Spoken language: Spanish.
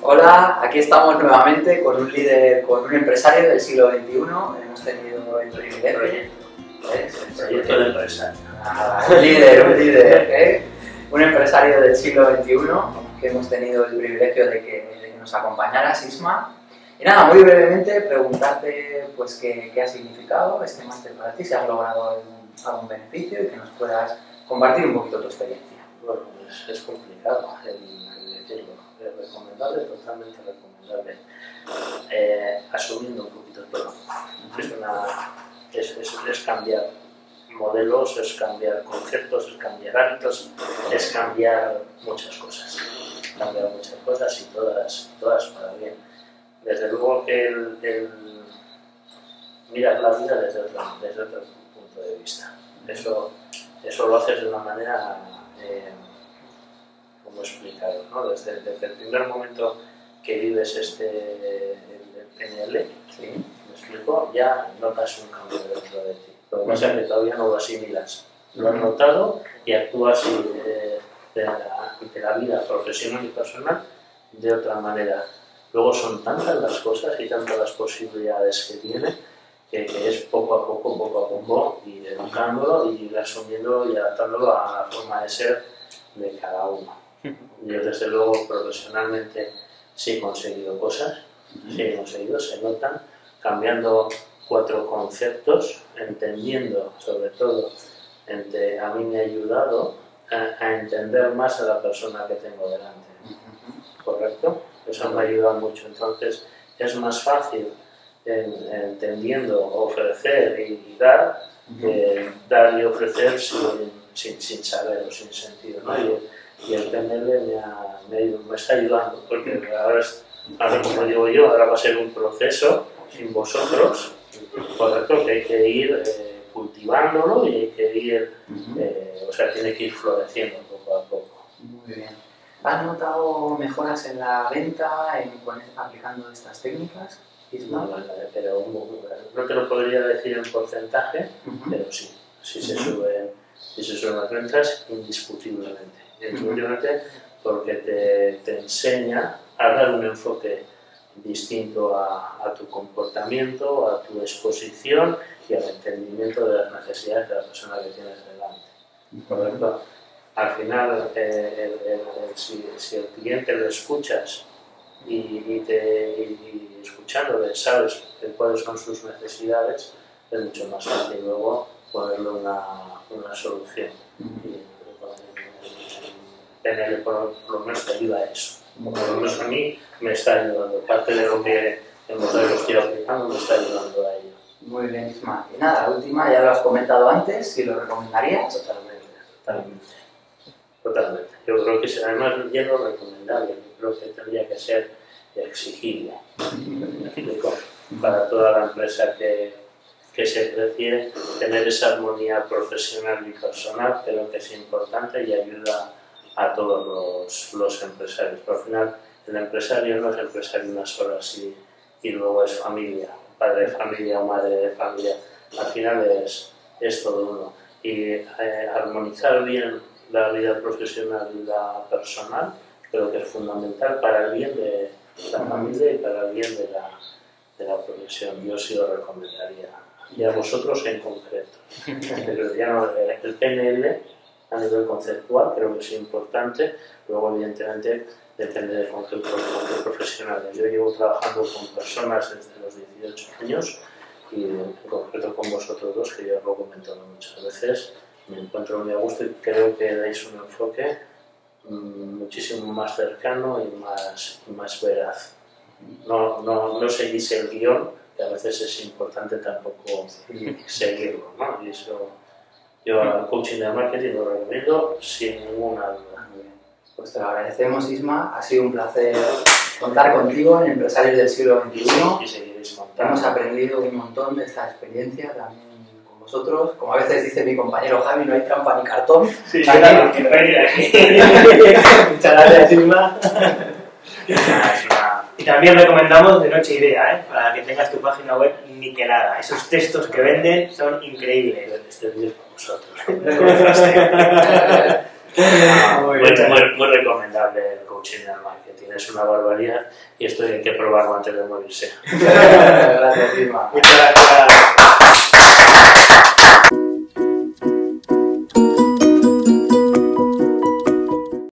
Hola, aquí estamos nuevamente con un líder, con un empresario del siglo XXI. Hemos tenido el privilegio. Proyecto de empresario. Un líder, un empresario del siglo XXI que hemos tenido el privilegio de que nos acompañara, Sisma. Y nada, muy brevemente preguntarte pues qué ha significado este máster para ti, si has logrado algún beneficio y que nos puedas compartir un poquito tu experiencia. Bueno, pues es complicado el decirlo. Es recomendable, totalmente recomendable. Asumiendo un poquito todo. Es cambiar modelos, es cambiar conceptos, es cambiar hábitos, es cambiar muchas cosas. Cambiar muchas cosas y todas para bien. Desde luego que miras la vida desde otro punto de vista. Eso lo haces de una manera, ¿cómo explicarlo? ¿No? Desde el primer momento que vives el PNL, ¿sí? ¿Me explico? Ya notas un cambio dentro de ti. Lo que pasa es que todavía no lo asimilas. Lo has notado y actúas ante la vida profesional y personal de otra manera. Luego son tantas las cosas y tantas las posibilidades que tiene que es poco a poco, ir educándolo y ir asumiendo y adaptándolo a la forma de ser de cada uno. Yo desde luego profesionalmente sí he conseguido cosas, se notan, cambiando 4 conceptos, entendiendo sobre todo, a mí me ha ayudado a entender más a la persona que tengo delante. ¿Correcto? Eso me ha ayudado mucho. Entonces es más fácil entendiendo ofrecer y dar que dar y ofrecer sin saber o sin sentido, ¿no? Y el PNL me está ayudando porque ahora como digo yo, ahora va a ser un proceso sin vosotros, correcto, que hay que ir cultivándolo y hay que ir, tiene que ir floreciendo poco a poco. Muy bien. ¿Has notado mejoras en la venta aplicando estas técnicas? No, pero no te lo podría decir en porcentaje, pero sí se suben las ventas indiscutiblemente. Porque te enseña a dar un enfoque distinto a tu comportamiento, a tu exposición y al entendimiento de las necesidades de la persona que tienes delante. ¿Correcto? Al final, si el cliente lo escuchas y escuchándole sabes cuáles son sus necesidades, es mucho más fácil luego ponerle una solución. PNL por lo menos te ayuda a eso. Por lo menos a mí me está ayudando. Parte de lo que estoy aplicando me está ayudando a ello. Muy bien, Isma. Y nada, la última, ya lo has comentado antes, si lo recomendarías. Totalmente. Yo creo que además ya no es recomendable, yo creo que tendría que ser exigible para toda la empresa que se prefiere tener esa armonía profesional y personal, creo que es importante y ayuda a todos los empresarios. Pero al final el empresario no es empresario unas horas y luego es familia, padre de familia o madre de familia. Al final es todo uno. Y armonizar bien la vida profesional y la personal creo que es fundamental para el bien de la familia y para el bien de la profesión. Yo sí lo recomendaría. Y a vosotros en concreto. Pero ya no, el PNL a nivel conceptual creo que es importante. Luego, evidentemente, depende de con qué profesionales. Yo llevo trabajando con personas desde los 18 años y en concreto con vosotros dos, que ya os lo he comentado muchas veces. Me encuentro muy a gusto y creo que dais un enfoque muchísimo más cercano y más veraz. No seguís el guión, que a veces es importante tampoco seguirlo, ¿no? Y eso yo al coaching de marketing lo recomiendo sin ninguna duda. Pues te lo agradecemos, Isma. Ha sido un placer contar contigo en Empresarios del siglo XXI. Y seguiréis contando. Hemos aprendido un montón de esta experiencia también con vosotros. Como a veces dice mi compañero Javi, no hay trampa ni cartón. Sí, claro, que venir aquí. Muchas gracias, Isma. Y también recomendamos De Noche Idea, para que tengas tu página web niquelada. Esos textos que venden son increíbles. Este vídeo es para vosotros. Muy recomendable el coaching en el marketing. Es una barbaridad y esto hay que probarlo antes de morirse. Gracias, Isma.